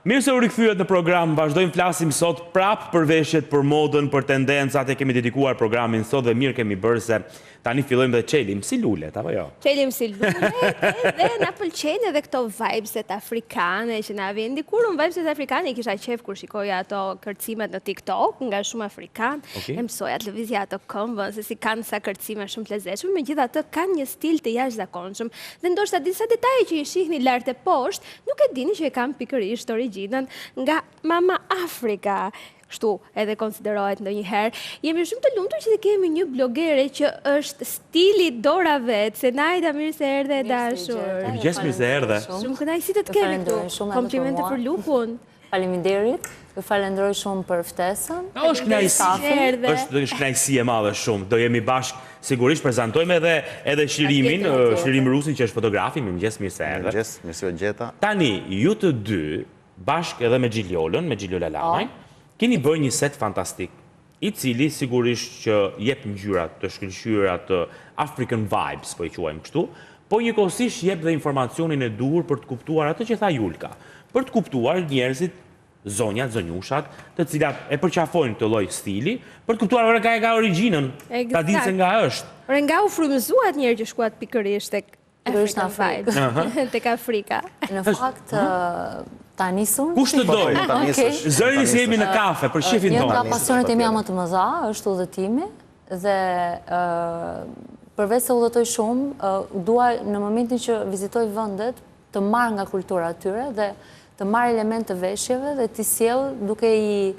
Mirë se u rikëthyet në program, vazhdojmë flasim sot prap për veshjet, për modën, për tendencat, e kemi dedikuar programin sot dhe mirë kemi bërë se tani fillojmë dhe qelim si lulet, apo jo? Qelim si lulet edhe na pëlqejnë edhe këto vibeset afrikane që na vjen. Dikur unë vibeset afrikane i kisha qef kur shikoja ato kërcimet në TikTok nga shumë afrikan, e mësoja të lëvizja ato këmbën, se si kanë sa kërcime shumë të lezetshme, megjithatë kanë një stil të jashtëzakonshëm dhe ndoshta disa detaje që i shihni lart e poshtë, nuk e dini që e kanë pikërisht origjinën nga Mama Afrika. Kështu edhe konsiderohet ndonjëherë. Jemi shumë të lumtur që kemi një blogere që është stili Dora vet, Senajda, mirë se erdhe e dashur. Mirë se erdhe. Shumë kënaqësi të të kemi këtu. Komplimente për lukun. Faleminderit. Ju falenderoj shumë për ftesën. Është kënaqësi e madhe shumë. Do jemi bashkë, sigurisht prezantojmë edhe Shirimin, Shirim Rusin që është fotografi, mirë se erdhe. Mirë se u gjeta. Tani, ju të dy, bashkë edhe me Gjiljolën, me Gjiljola Lamaj, keni bërë një set fantastik, i cili sigurisht që jep ngjyrat të shkëlqyera të African vibes, po i quajmë kështu, po njëkohësisht jep dhe informacionin e duhur për të kuptuar atë që tha Julka, për të kuptuar njerëzit, zonjat, zonjushat, të cilat e përqafojnë të lloj stili, për të kuptuar nga e ka origjinën, ta dinë se nga është. Nga u frymëzuat njerë që shkuat pikërisht tek African vibes, tek Afrika. Në fakt, ta nisur. Kush të dojë? Zërini si jemi në kafe, për shifin tonë. Një nga pasionet e mia më të mëdha është udhëtimi dhe përveç se udhëtoj shumë, dua në momentin që vizitoj vendet të marr nga kultura e tyre dhe të marr elemente të veshjeve dhe t'i sjell duke i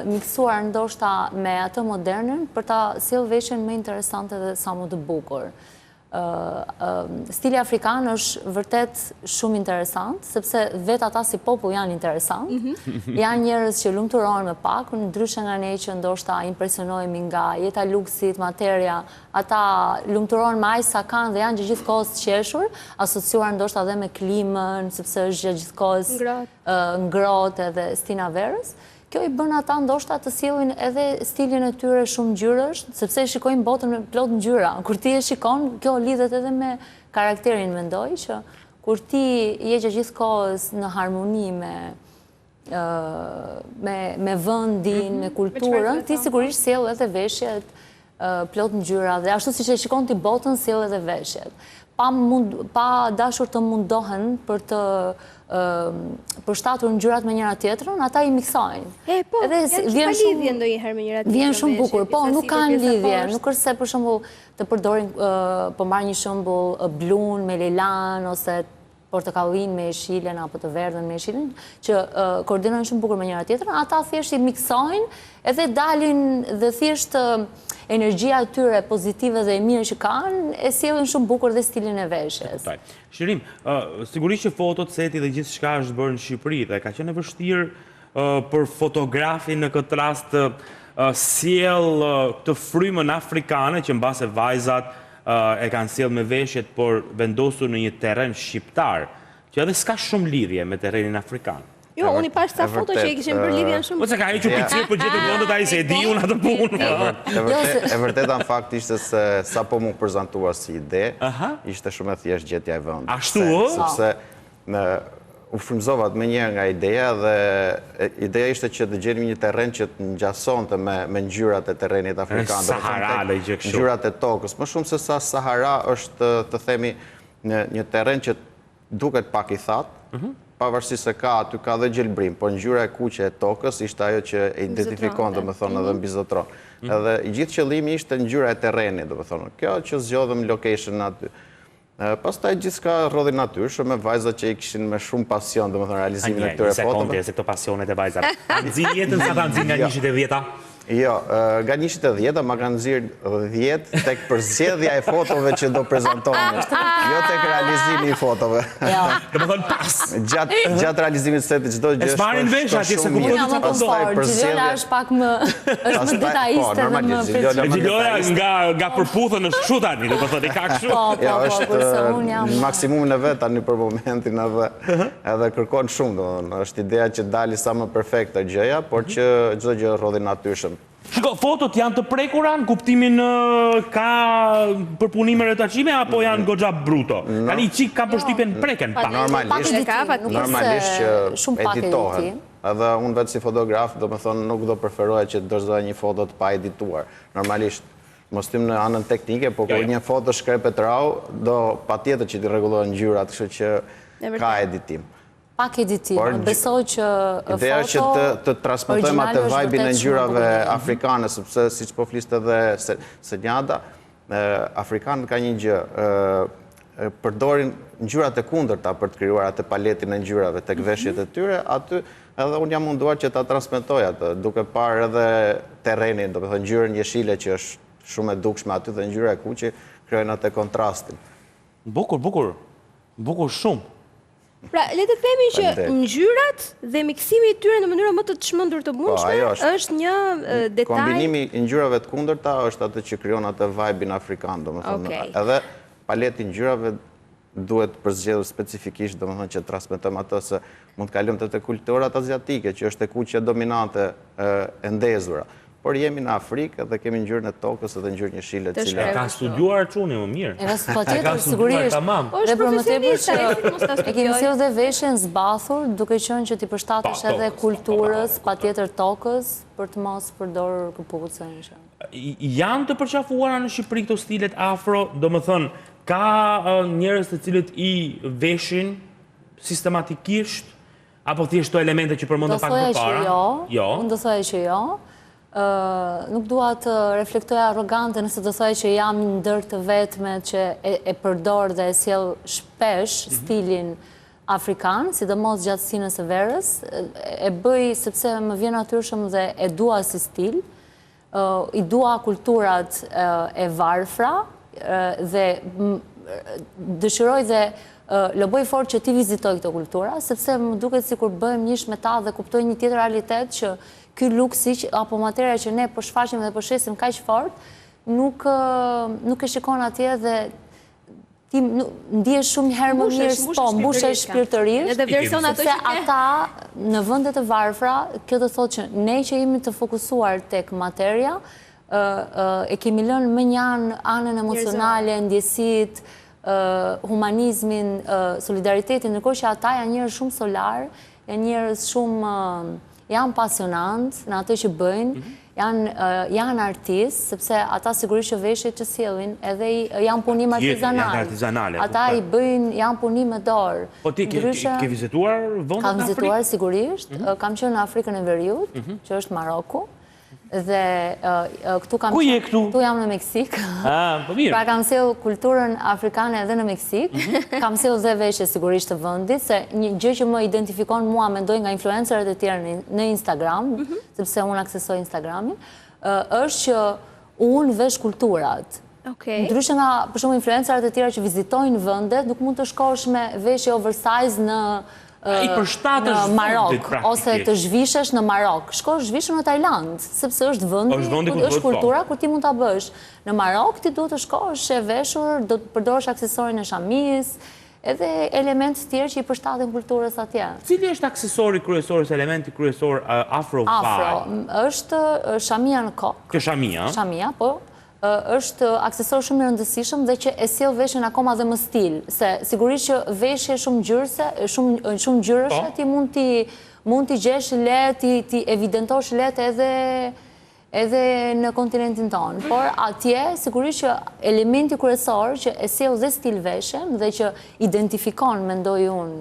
miksuar ndoshta me atë modernën për ta sjell veshjen më interesante dhe sa më të bukur. Stili afrikan është vërtet shumë interesant, sepse vetë ata si popull janë interesant. Janë njerëz që lumturohen me pak, ndryshe nga ne që ndoshta impresionohemi nga jeta luksit, materja, ata lumturohen me aq sa kanë dhe janë gjithkohës të qeshur, asociuar ndoshta edhe me klimën, sepse është gjithkohës ngrohtë edhe stina verës. Kjo i bën ata ndoshta të sjellin edhe stilin e tyre shumë ngjyrësh, sepse e shikojnë botën me plot ngjyra. Kur ti e shikon, kjo lidhet edhe me karakterin, mendoj, që kur ti je gjithkohës në harmoni me vendin, me kulturën, ti sigurisht sjell edhe veshjet plot ngjyra dhe ashtu siç e shikon ti botën, sjell edhe veshjet. Pa dashur të mundohen për të përshtatur ngjyrat me njëra tjetrën, ata i miksojnë. Po, janë shumë lidhje ndonjëherë me njëra tjetrën. Vjen shumë bukur, po, nuk kanë lidhje. Nuk është se për shembull të përdorin, po marr një shembull blun me lelan ose portokallin me jeshilën apo të verdhën me jeshilën, që koordinojnë shumë bukur me njëra tjetrën, ata thjesht i miksojnë edhe dalin dhe thjesht energjia e tyre pozitive dhe e mirë që kanë, e sjellin shumë bukur dhe stilin e veshjes. Shirim, sigurisht që fotot, seti dhe gjithçka është bërë në Shqipëri dhe ka qenë e vështirë për fotografin në këtë rast të sjell të frymën afrikane që mbase vajzat e kanë sjell me veshjet, por vendosur në një terren shqiptar, që edhe s'ka shumë lidhje me terrenin afrikan. Jo, unë i pash sa foto që i kishin bërë lidhjen shumë. Po se ka hequr picë për gjetur vendet ai se e di unë atë punë. E vërteta në fakt ishte se sa po mu prezantuar si ide, ishte shumë e thjesht gjetja e vendit. Ashtu? Sepse u frymëzova me njëherë nga ideja dhe ideja ishte që të gjenim një terren që të ngjasonte me ngjyrat e terrenit afrikan. Sahara, gjë kështu. Ngjyrat e tokës, më shumë se sa Sahara është, të themi, një terren që duket pak i thatë, pavarësisht se aty ka dhe gjelbrim, por ngjyra e kuqe e tokës ishte ajo që e identifikon, domethënë, edhe mbizotron. Edhe i gjithë qëllimi ishte ngjyra e terrenit, domethënë. Kjo që zgjodhëm location aty. Pastaj gjithçka rrodhi natyrshëm me vajzat që i kishin me shumë pasion, domethënë, realizimin e këtyre fotove. Se këto pasionet e vajzave. Nxin jetën sa ta nxin nga 110-a? Jo, nga 110-a ma kanë nxirr 10 tek përzgjedhja e fotove që do prezantohen. Jo tek realizimi i fotove. Domethënë pas. Gjatë realizimit të setit çdo gjë. E marrin vesh atje se kupton çfarë do të thotë. Gjiljola është pak më detaiste dhe më precise. Gjiljola nga përputhën është kështu tani, do të thotë i ka kështu. Ja, është maksimumin e vet tani për momentin edhe kërkon shumë, domethënë, është ideja që dali sa më perfekte gjëja, por që çdo gjë rrodhi natyrshëm. Shiko, fotot janë të prekura në kuptimin ka përpunime retouchime apo janë goxha bruto? Tani qik ka përshtypjen preken pak. Normalisht që editohen. Edhe unë vetë si fotograf, do me thonë, nuk do preferoja që të dërzdoj një foto të pa edituar. Normalisht, mos tym në anën teknike, po kur një foto shkrepet rau, do pa tjetër që t'i rregullohen ngjyrat, kështu që ka editim. Pak editim, besoj që ideja që të transmetojmë atë vibe-in e ngjyrave afrikane, sepse siç po fliste edhe Senjada, afrikanët ka një gjë, përdorin ngjyrat e kundërta për të krijuar atë paletin e ngjyrave tek veshjet e tyre, aty edhe unë jam munduar që ta transmetoj atë, duke parë edhe terrenin, do të thonë ngjyrën jeshile që është shumë e dukshme aty dhe ngjyra e kuqe krijojnë atë kontrastin. Bukur shumë. Pra, le të themi që ngjyrat dhe miksimi i tyre në mënyrë më të çmendur të mundshme është një detaj. Kombinimi i ngjyrave të kundërta është atë që krijon atë vibe-in afrikan, domethënë. Edhe paleti ngjyrave duhet përzgjedhur specifikisht, domethënë që transmetojmë atë se mund të kalojmë te kulturat aziatike, që është e kuqja dominante e ndezura. Por jemi në Afrikë dhe kemi ngjyrën e tokës dhe ngjyrën jeshile të cilat. Ka studiuar çuni më mirë. Patjetër, sigurisht. Dhe për më tepër që e kemi sjellë dhe veshjen zbathur, duke qenë që ti përshtatesh edhe kulturës, patjetër tokës, për të mos përdorur këpucën. Janë të përqafuara në Shqipëri këto stilet afro, domethënë ka njerëz të cilët i veshin sistematikisht apo thjesht to elemente që përmendëm pak më parë? Unë do thoya që jo. Nuk dua të reflektoj arrogante nëse do thoj që jam një ndër të vetmet që e përdor dhe e sjell shpesh stilin afrikan, sidomos gjatë sinës së verës. E bëj sepse më vjen natyrshëm dhe e dua si stil. I dua kulturat e varfra dhe dëshiroj dhe loboj fort që ti vizitoj këto kultura, sepse më duket sikur bëhem njësh me ta dhe kuptoj një tjetër realitet që ky luksi apo materia që ne po shfaqim dhe po shesim kaq fort, nuk e shikon atje dhe ti ndihesh shumë herë më mirë, mbushesh shpirtërisht. Edhe version ato që ata në vende të varfra, kjo do thotë që ne që jemi të fokusuar tek materia, e kemi lënë më një anën emocionale, ndjesit, humanizmin, solidaritetin, ndërkohë që ata janë njerëz shumë solar, janë njerëz shumë janë pasionant në atë që bëjnë, janë artistë, sepse ata sigurisht që veshjet që sjellin edhe janë punim artizanal. Ata i bëjnë, janë punim me dorë. Po ti ke vizituar vendet në Afrikë? Kam vizituar sigurisht, kam qenë në Afrikën e Veriut, që është Maroku. Dhe këtu kam qenë, këtu jam në Meksik. Pra kam sjell kulturën afrikane edhe në Meksik. Kam sjell dhe veshje sigurisht të vendit, se një gjë që më identifikon mua, mendoj nga influencerët e tjerë në Instagram, sepse unë aksesoj Instagramin, është që unë vesh kulturat. Ndryshe nga për shembull influencerët e tjerë që vizitojnë vendet, nuk mund të shkosh me veshje oversize në Marok, ose të zhvishesh në Marok. Shko zhvishu në Tajland, sepse është vendi, është kultura kur ti mund ta bësh. Në Marok ti duhet të shkosh e veshur, do të përdorësh aksesorin e shamis, edhe elementë të tjerë që i përshtaten kulturës atje. Cili është aksesori kryesor, elementi kryesor afro-vibe? Afro, është shamia në kokë. Kjo shamia? Shamia, po. Është aksesor shumë i rëndësishëm dhe që e sjell veshjen akoma dhe më stil, se sigurisht që veshje shumë ngjyrëse, shumë ngjyrëshe, ti mund t'i gjesh lehtë, ti evidentosh lehtë edhe në kontinentin tonë. Por atje sigurisht që elementi kryesor që e sjell dhe stil veshjen dhe që identifikon, mendoj unë,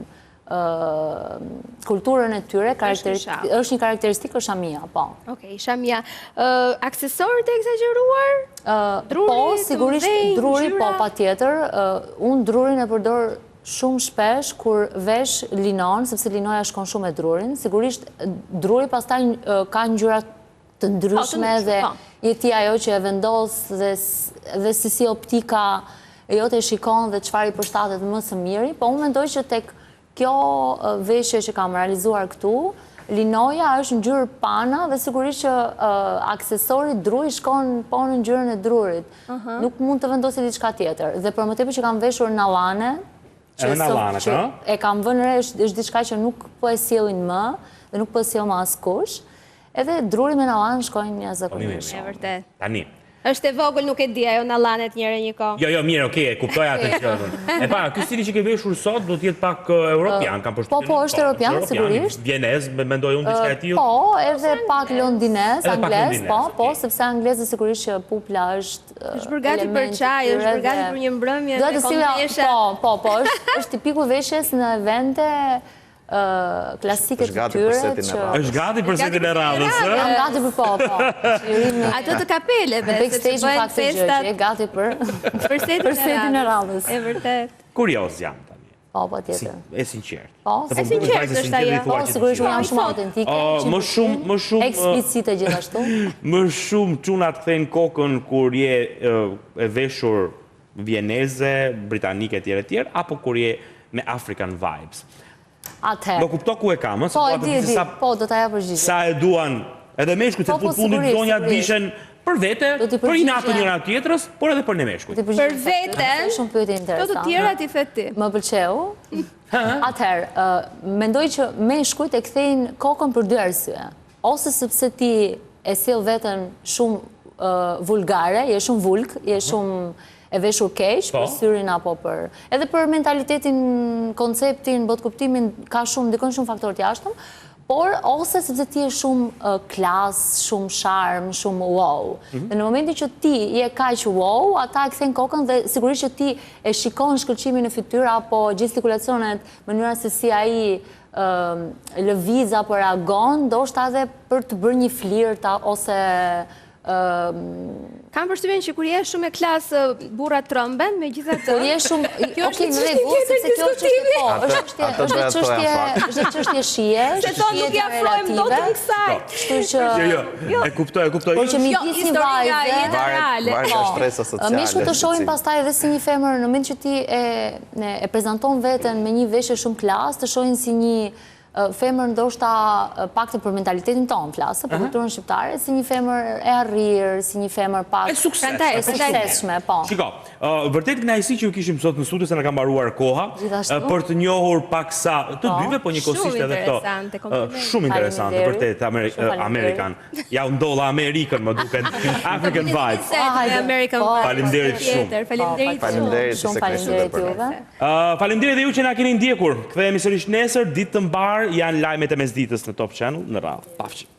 kulturën e tyre, është një karakteristikë shamia, po. Okej, shamia. Aksesorët e egzageruar? Po, sigurisht druri, po, patjetër. Unë drurin e përdor shumë shpesh kur vesh linon, sepse linoja shkon shumë me drurin. Sigurisht druri pastaj ka ngjyra të ndryshme dhe jeti ajo që e vendos dhe si optika jote shikon dhe çfarë i përshtatet më së miri, po unë mendoj që tek kjo veshje që kam realizuar këtu, linoja është ngjyrë pana dhe sigurisht që aksesori druri shkon po në ngjyrën e drurit. Nuk mund të vendosi diçka tjetër. Dhe për më tepër që kam veshur nallane, që e kam vënë re është diçka që nuk po e sjellin më dhe nuk po e sjell më askush. Edhe Druri me Nalan shkojnë një zakonisht. E vërtet. Tani. Është e vogël, nuk e di, ajo në lanet njëre një kohë. Jo, mirë, okej, kuptoj atë që. E para, ky stili që ke veshur sot do të jetë pak europian, kam përshtypjen. Po, është europian, sigurisht. Vienez, mendoj unë diçka e tillë. Po, edhe pak londinez, anglez, po, sepse anglezi sigurisht që pupla është është bërgati për çaj, është bërgati për një mbrëmje me kombineshë. Po, është tipiku veshjes në evente klasike të tyre. Është gati për setin e radhës, ë? Jam gati për po. Ato të kapeleve, se të bëjnë festat. Gati për setin e radhës. E vërtet. Kurioz jam tani. Po, tjetër. E sinqert. Po, sinqert është ajo. Po, sigurisht unë jam shumë autentike. Më shumë eksplicite gjithashtu. Më shumë çunat kthejnë kokën kur je e veshur vieneze, britanike etj, apo kur je me African vibes. Atëherë. Do kupto ku e kam, Po, e di, po, do ta ja përgjigje. Sa e duan edhe meshkujt, se fundit zonjat vishen për vete, për inat të njëra tjetrës, por edhe për në meshkujt. Për vete, shumë pyetje interesante. të tjera ti the ti. Më pëlqeu. Atëherë, mendoj që meshkujt e kthejnë kokën për dy arsye. Ose sepse ti e sjell veten shumë vulgare, je shumë vulg, je shumë e veshur keq për syrin apo për edhe për mentalitetin, konceptin, botkuptimin ka shumë ndikon shumë faktorë të jashtëm, por ose sepse ti je shumë klas, shumë charm, shumë wow. Dhe në momentin që ti je kaq wow, ata e kthejnë kokën dhe sigurisht që ti e shikon shkëlqimin në fytyrë apo gestikulacionet, mënyra se si ai lëviz apo reagon, ndoshta edhe për të bërë një flirt ose Kam përshtypjen që kur je shumë e klasë burra trëmben, megjithatë. Kur je shumë, okay, në rregull, sepse kjo është çështje shije, se to nuk ja afrojmë dot në kësaj. Kështu që Jo, e kuptoj. Por që midis një vajze, meshkujt të shohin pastaj edhe si një femër, në moment që ti e prezanton veten me një veshje shumë klas, të shohin si një femër ndoshta pakte për mentalitetin tonë flasë, për kulturën shqiptare, si një femër e arrirë, si një femër pak e suksesshme, po. Shiko, vërtet kënaqësi që ju kishim sot në studio se na ka mbaruar koha për të njohur paksa të dyve, po njëkohësisht edhe këto. Shumë interesante, vërtet Amerikan. Ja u ndolla Amerikën, më duket. African vibes. Faleminderit shumë. Faleminderit juve. Faleminderit edhe ju që na keni ndjekur. Kthehemi sërish nesër, ditë të mbar. Janë lajmet e mesditës në Top Channel, në radhë. Pafshim.